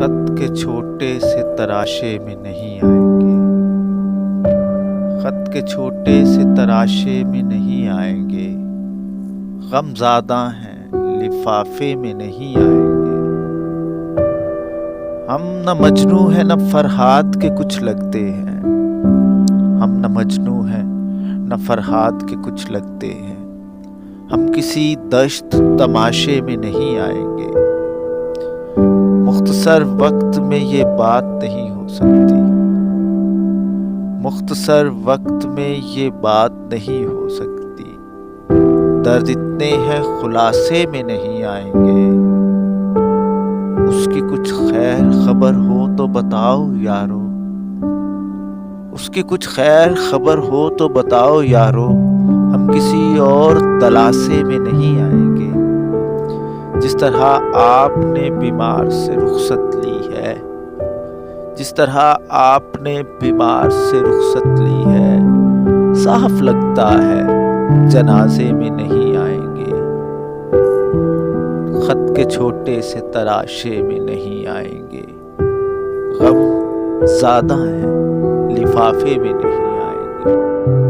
خط کے چھوٹے سے تراشے میں نہیں آئیں گے، خط کے چھوٹے سے تراشے میں نہیں آئیں گے، غم زادہ ہیں لفافے میں نہیں آئیں گے۔ ہم نہ مجنوں ہیں نہ فرحات کے کچھ لگتے ہیں، ہم نہ مجنوں ہیں نہ فرحات کے کچھ لگتے ہیں، ہم کسی دشت تماشے میں نہیں آئیں گے۔ مختصر وقت میں یہ بات نہیں ہو سکتی، مختصر وقت میں یہ بات نہیں ہو سکتی، درد اتنے ہیں خلاصے میں نہیں آئیں گے۔ اس کی کچھ خیر خبر ہو تو بتاؤ یارو، اس کی کچھ خیر خبر ہو تو بتاؤ یارو، ہم کسی اور تلاشے میں نہیں آئیں گے۔ جس طرح آپ نے بیمار سے رخصت لی ہے، جس طرح آپ نے بیمار سے رخصت لی ہے، صاف لگتا ہے جنازے میں نہیں آئیں گے۔ خط کے چھوٹے سے تراشے میں نہیں آئیں گے، غم زادہ ہیں لفافے میں نہیں آئیں گے۔